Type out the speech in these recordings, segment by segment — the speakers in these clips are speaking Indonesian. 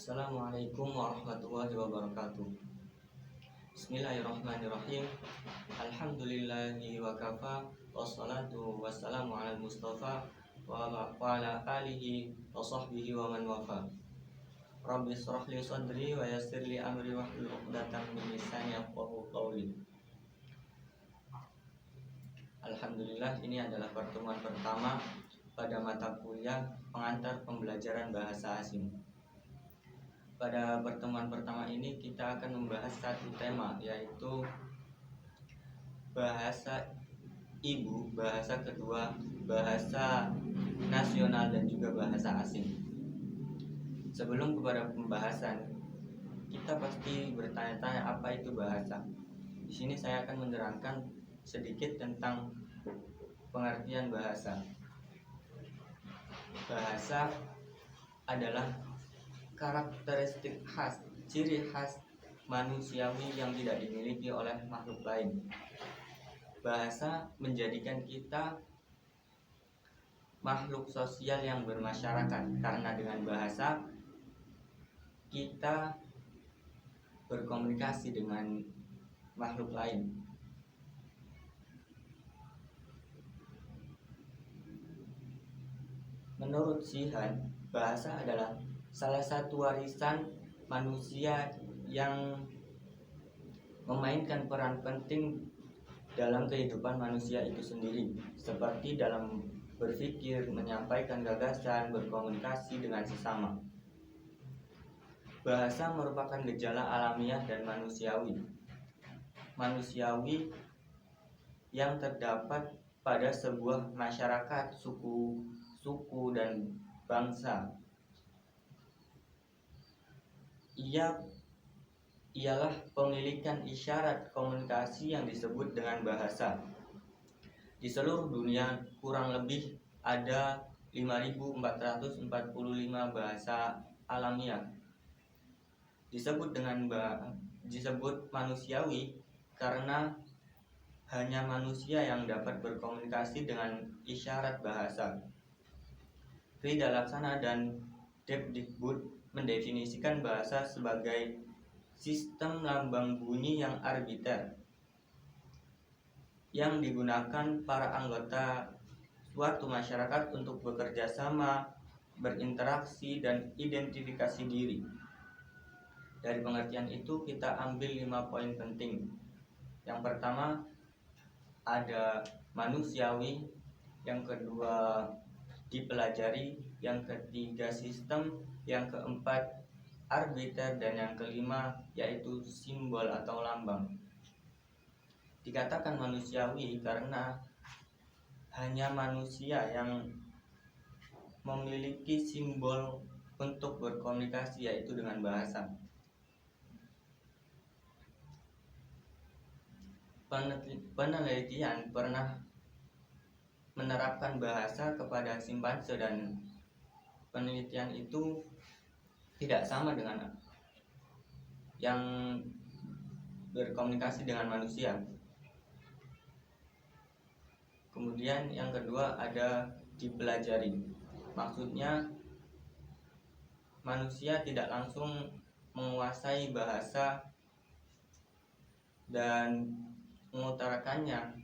Assalamualaikum warahmatullahi wabarakatuh. Bismillahirrahmanirrahim. Alhamdulillahi wa kafa. Wassalatu wassalamu ala mustafa wa ala alihi wa sahbihi wa man wafa. Rabbi shrah li sadri wa yassir li amri wahlul 'uqdatam min lisani yafqahu qawli. Alhamdulillah, ini adalah pertemuan pertama pada mata kuliah pengantar pembelajaran bahasa asing. Pada pertemuan pertama ini kita akan membahas satu tema, yaitu bahasa ibu, bahasa kedua, bahasa nasional dan juga bahasa asing. Sebelum kepada pembahasan, kita pasti bertanya-tanya apa itu bahasa. Di sini saya akan menerangkan sedikit tentang pengertian bahasa. Bahasa adalah karakteristik khas, ciri khas manusiawi yang tidak dimiliki oleh makhluk lain. Bahasa menjadikan kita makhluk sosial yang bermasyarakat, karena dengan bahasa kita berkomunikasi dengan makhluk lain. Menurut Zihan, bahasa adalah salah satu warisan manusia yang memainkan peran penting dalam kehidupan manusia itu sendiri, seperti dalam berpikir, menyampaikan gagasan, berkomunikasi dengan sesama. Bahasa merupakan gejala alamiah dan manusiawi yang terdapat pada sebuah masyarakat, suku dan bangsa. Ialah pemilikan isyarat komunikasi yang disebut dengan bahasa. Di seluruh dunia kurang lebih ada 5.445 bahasa alamiah. Disebut manusiawi karena hanya manusia yang dapat berkomunikasi dengan isyarat bahasa. Rida Laksana dan Depdikbud mendefinisikan bahasa sebagai sistem lambang bunyi yang arbiter yang digunakan para anggota suatu masyarakat untuk bekerja sama, berinteraksi, dan identifikasi diri. Dari pengertian itu kita ambil 5 poin penting. Yang pertama ada manusiawi, yang kedua dipelajari, yang ketiga sistem, yang keempat arbiter, dan yang kelima yaitu simbol atau lambang. Dikatakan manusiawi karena hanya manusia yang memiliki simbol untuk berkomunikasi, yaitu dengan bahasa. Penelitian pernah menerapkan bahasa kepada simpanse dan penelitian itu tidak sama dengan yang berkomunikasi dengan manusia. Kemudian yang kedua ada dipelajari. Maksudnya manusia tidak langsung menguasai bahasa dan mengutarakannya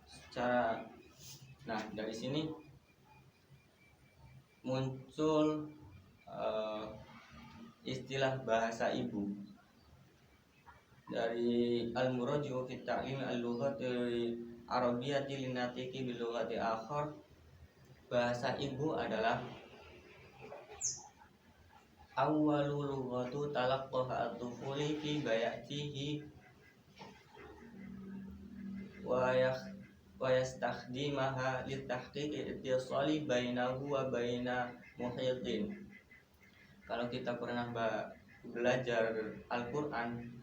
secara. Nah, dari sini muncul istilah bahasa ibu. Dari Al-Muraji'u fi Ta'lim al-Lughati Arabiyyati linnatiqi bil lughati akhar, bahasa ibu adalah awwalu lughatu talaqqaha at-tufuli fi bayatihi wa yastakhdimaha litahqiqi ittisali bainahu wa baina muhitin. Kalau kita pernah belajar Al-Quran,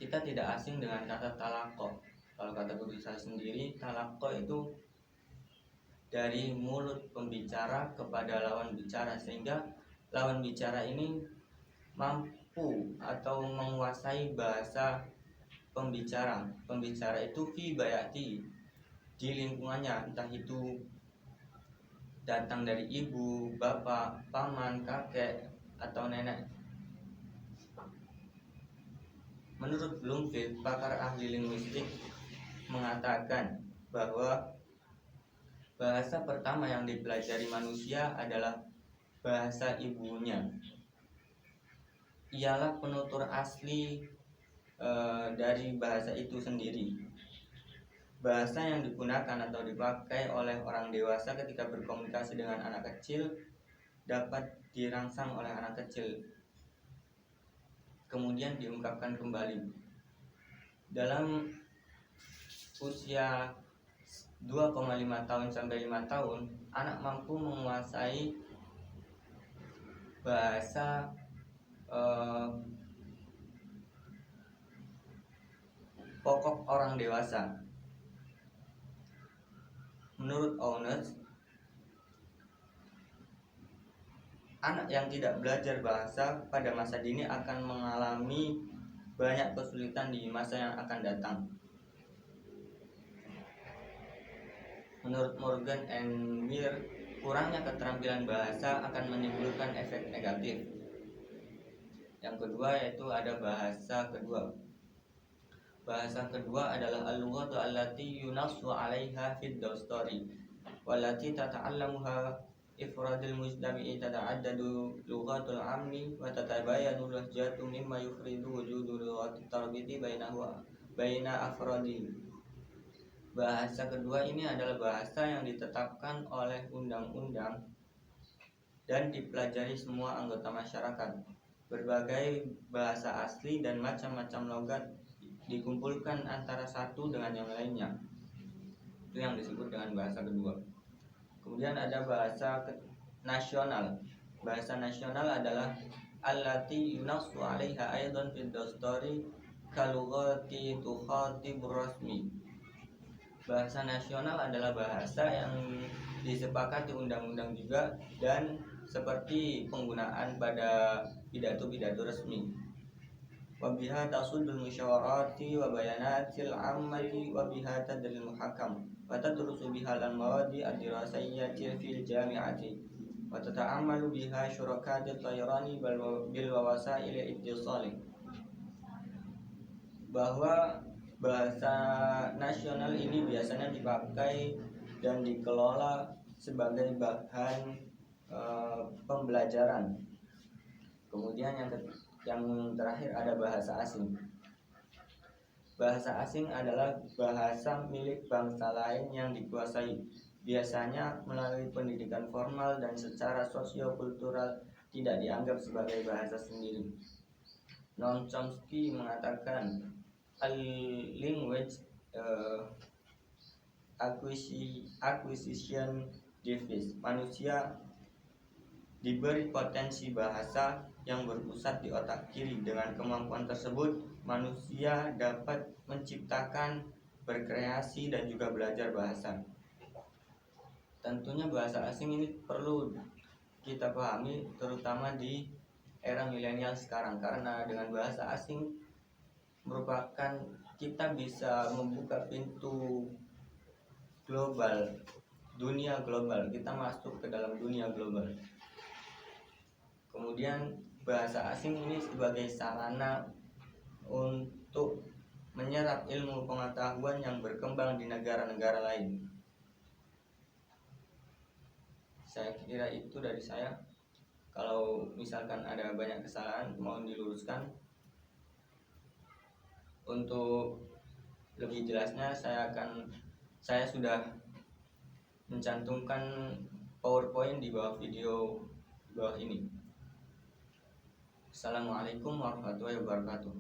kita tidak asing dengan kata talaqqa. Kalau kata guru saya sendiri, talaqqa itu dari mulut pembicara kepada lawan bicara, sehingga lawan bicara ini mampu atau menguasai bahasa pembicara. Pembicara itu fi bayati, di lingkungannya, entah itu datang dari ibu, bapak, paman, kakek, atau nenek. Menurut Bloomfield, pakar ahli linguistik mengatakan bahwa bahasa pertama yang dipelajari manusia adalah bahasa ibunya. Ialah penutur asli dari bahasa itu sendiri. Bahasa yang digunakan atau dipakai oleh orang dewasa ketika berkomunikasi dengan anak kecil dapat dirangsang oleh anak kecil, kemudian diungkapkan kembali. Dalam usia 2,5 tahun sampai 5 tahun, anak mampu menguasai bahasa pokok orang dewasa. Menurut Owners, anak yang tidak belajar bahasa pada masa dini akan mengalami banyak kesulitan di masa yang akan datang. Menurut Morgan and Weir, kurangnya keterampilan bahasa akan menimbulkan efek negatif. Yang kedua yaitu ada bahasa kedua. Bahasa kedua adalah al-lughatu allati yunassu 'alaiha fid dasturi wallati tata'allamuha ifradul mujtami'i tata'addadu lughatul 'ammi wa tatabayanu lahjatu mimma yufridu wujudu lughati tarbiti baina afradi. Bahasa kedua ini adalah bahasa yang ditetapkan oleh undang-undang dan dipelajari semua anggota masyarakat. Berbagai bahasa asli dan macam-macam logat dikumpulkan antara satu dengan yang lainnya. Itu yang disebut dengan bahasa kedua. Kemudian ada bahasa nasional. Bahasa nasional adalah allati yunassu 'alaiha aidan fid dasturi kalughati tukhatibur rasmi. Bahasa nasional adalah bahasa yang disepakati undang-undang juga dan seperti penggunaan pada pidato-pidato resmi. Wabiha tasudul musyawarati wa bayanatil ammati wa biha tadril muhakam wa tadrusu biha al-mawadi ad-dirasayyati fil jami'ati wa tata'ammalu biha syurakatil tayrani bil wawasail ittisali. Bahwa bahasa nasional ini biasanya dipakai dan dikelola sebagai bahan pembelajaran. Kemudian yang terakhir ada bahasa asing. Bahasa asing adalah bahasa milik bangsa lain yang dikuasai, biasanya melalui pendidikan formal dan secara sosiokultural tidak dianggap sebagai bahasa sendiri. Noam Chomsky mengatakan language acquisition device. Manusia diberi potensi bahasa yang berpusat di otak kiri. Dengan kemampuan tersebut, manusia dapat menciptakan, berkreasi, dan juga belajar bahasa. Tentunya bahasa asing ini perlu kita pahami, terutama di era milenial sekarang, karena dengan bahasa asing merupakan kita bisa membuka pintu global, dunia global. Kita masuk ke dalam dunia global. Kemudian bahasa asing ini sebagai sarana untuk menyerap ilmu pengetahuan yang berkembang di negara-negara lain. Saya kira itu dari saya. Kalau misalkan ada banyak kesalahan, mohon diluruskan. Untuk lebih jelasnya saya sudah mencantumkan PowerPoint di bawah video di bawah ini. Assalamualaikum warahmatullahi wabarakatuh.